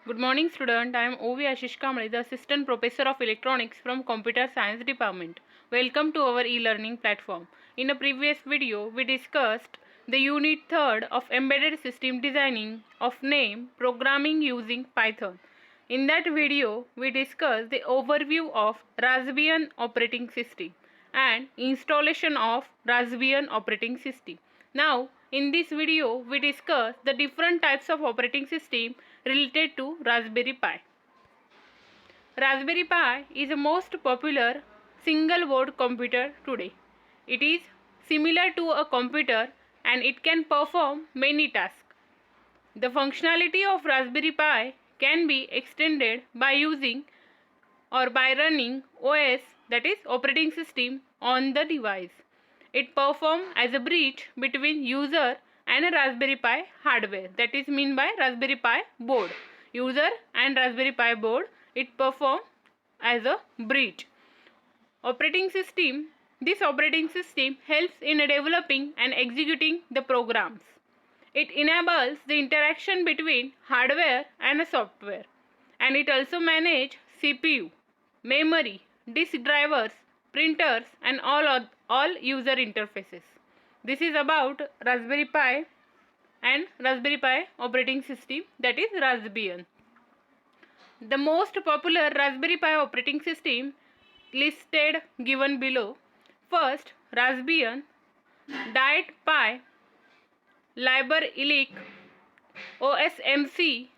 Good morning, student. I am O.V. Ashish Kamble, the Assistant Professor of Electronics from Computer Science Department. Welcome to our e-learning platform. In a previous video, we discussed the Unit 3rd of Embedded System Designing of name Programming using Python. In that video, we discussed the overview of Raspbian operating system and installation of Raspbian operating system. Now, in this video, we discuss the different types of operating system related to Raspberry Pi. Raspberry Pi is the most popular single board computer today. It is similar to a computer and it can perform many tasks. The functionality of Raspberry Pi can be extended by using or by running OS, that is operating system, on the device. It performs as a bridge between user and a Raspberry Pi hardware, that is mean by Raspberry Pi board. User and Raspberry Pi board, it performs as a bridge. Operating system. This operating system helps in developing and executing the programs. It enables the interaction between hardware and software, and it also manages CPU, memory, disk drivers, printers, and all user interfaces. This is about Raspberry Pi and Raspberry Pi operating system, that is Raspbian. The most popular Raspberry Pi operating system listed given below. First, Raspbian, Diet Pi, Liber Elic, OSMC,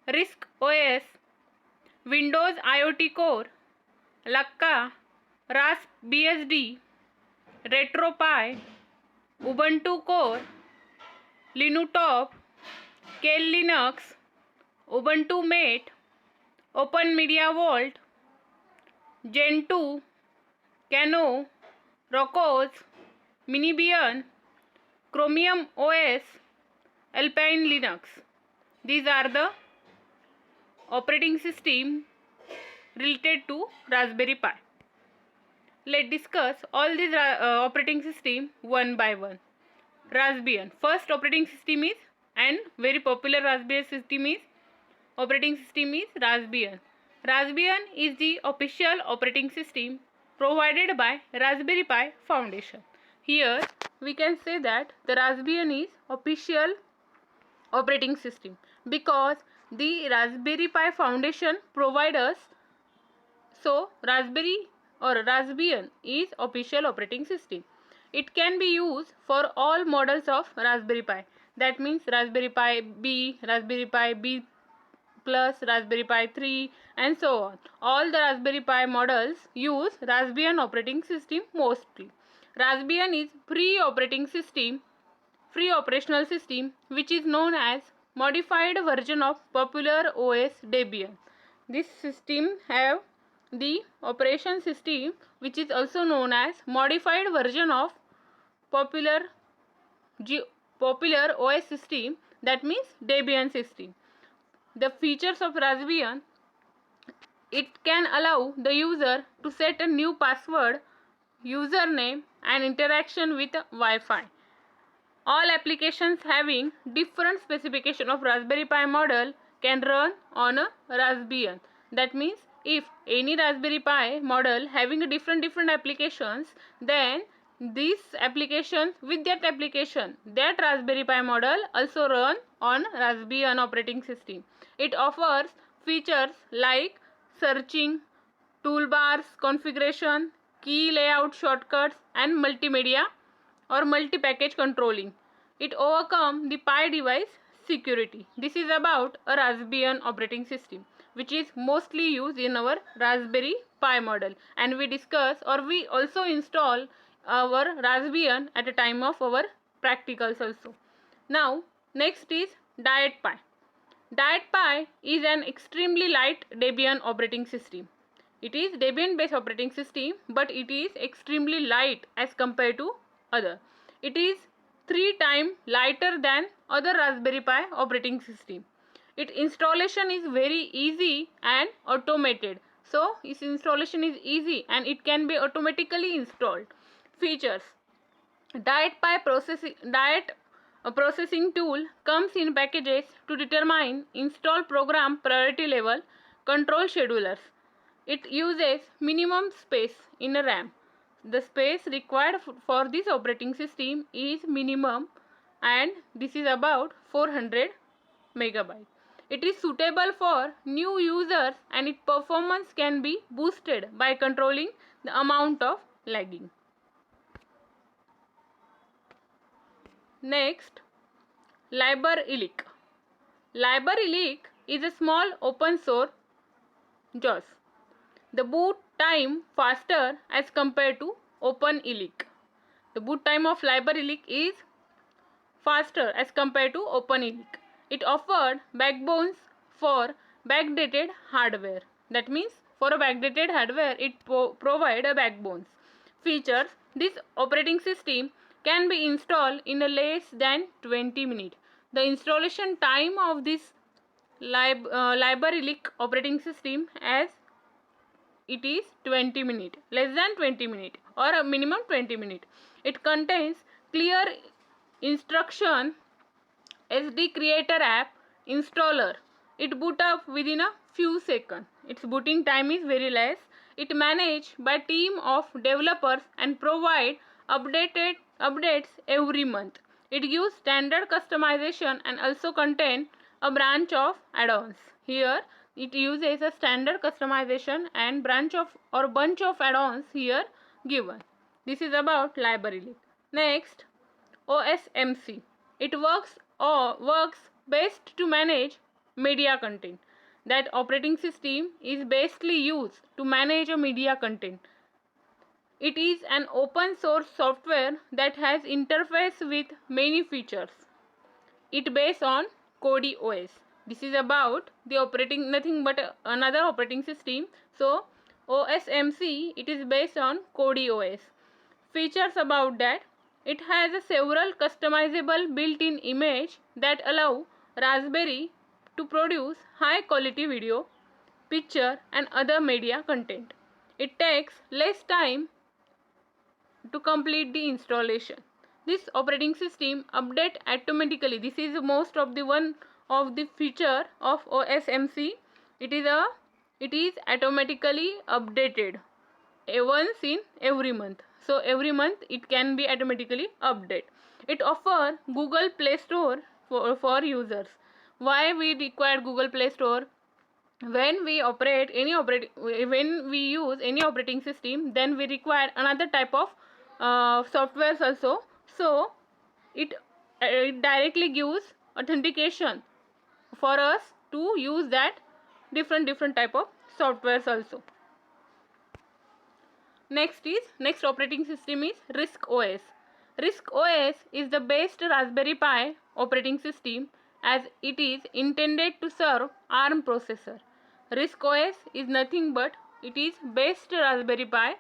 RISC OS, Windows IoT Core, Lakka, Rasp BSD, RetroPie, Ubuntu Core, Linutop, Kale Linux, Ubuntu Mate, Open Media Vault, Gentoo, Kano, Rocos, Minibian, Chromium OS, Alpine Linux. These are the operating system related to Raspberry Pi. Let's discuss all these operating system one by one. Raspbian. First operating system is, and very popular Raspbian system is, operating system is Raspbian. Raspbian is the official operating system provided by Raspberry Pi Foundation. Here we can say that the Raspbian is official operating system because the Raspberry Pi Foundation provides us. So Raspberry or Raspbian is official operating system. It can be used for all models of Raspberry Pi. That means Raspberry Pi B, Raspberry Pi B plus, Raspberry Pi 3, and so on. All the Raspberry Pi models use Raspbian operating system mostly. Raspbian is free operational system which is known as modified version of popular OS Debian. This system have the operation system which is also known as modified version of popular OS system, that means Debian system. The features of Raspbian: it can allow the user to set a new password, username, and interaction with Wi-Fi. All applications having different specification of Raspberry Pi model can run on a Raspbian. That means if any Raspberry Pi model having a different applications, then these applications with that application, that Raspberry Pi model also run on Raspbian operating system. It offers features like searching, toolbars configuration, key layout shortcuts, and multimedia or multi-package controlling. It overcomes the Pi device security. This is about a Raspbian operating system which is mostly used in our Raspberry Pi model, and we discuss or we also install our Raspbian at a time of our practicals also. Now next is Diet Pi. Diet Pi is an extremely light Debian operating system. It is Debian based operating system, but it is extremely light as compared to other. It is 3 times lighter than other Raspberry Pi operating system. Its installation is very easy and automated. So its installation is easy and it can be automatically installed. Features: Diet A processing tool comes in packages to determine install program priority level control schedulers. It uses minimum space in a RAM. The space required for this operating system is minimum, and this is about 400 megabytes. It is suitable for new users and its performance can be boosted by controlling the amount of lagging. Next, LibreElic. LibreElic is a small open source JAWS. The boot time faster as compared to OpenElic. The boot time of LibreElic is faster as compared to OpenElic. It offered backbones for backdated hardware. That means for a backdated hardware, it provide a backbones. Features: this operating system can be installed in a less than 20 minutes. The installation time of this LibreElic operating system as it is 20 minutes, less than 20 minutes or a minimum 20 minutes. It contains clear instruction SD Creator app installer. It boot up within a few seconds. Its booting time is very less. It managed by team of developers and provide updates every month. It gives standard customization and also contain a branch of add-ons. Here it uses a standard customization and branch of or bunch of add-ons here given. This is about LibreElic. Next, OSMC. It works best to manage media content. That operating system is bestly used to manage a media content. It is an open source software that has interface with many features. It based on Kodi OS. This is about the operating nothing but another operating system. So OSMC, it is based on Kodi OS. Features about that: it has several customizable built-in image that allow Raspberry to produce high quality video, picture and other media content. It takes less time to complete the installation. This operating system update automatically. This is most of the one of the feature of OSMC. It is automatically updated once in every month. So every month it can be automatically updated. It offers Google Play Store for users. Why we require Google Play Store? When we when we use any operating system, then we require another type of softwares also. So it directly gives authentication for us to use that different type of softwares also. Next operating system is RISC OS. RISC OS is the best Raspberry Pi operating system as it is intended to serve ARM processor. RISC OS is nothing but it is best Raspberry Pi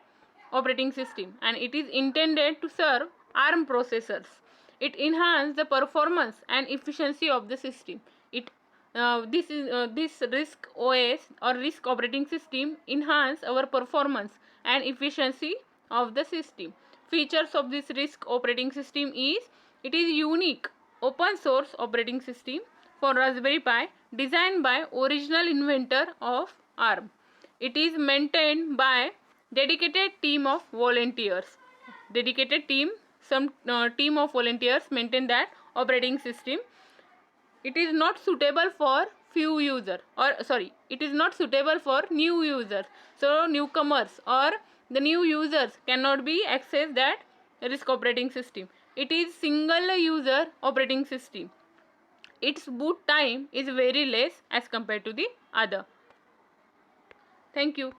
operating system and it is intended to serve ARM processors. It enhances the performance and efficiency of the system. This RISC OS or RISC operating system enhance our performance and efficiency of the system. Features of this RISC operating system is: it is unique open source operating system for Raspberry Pi designed by original inventor of ARM. It is maintained by dedicated team of volunteers. Team of volunteers maintain that operating system. It is not suitable for it is not suitable for new users. So newcomers or the new users cannot be access that RISC operating system. It is single user operating system. Its boot time is very less as compared to the other. Thank you.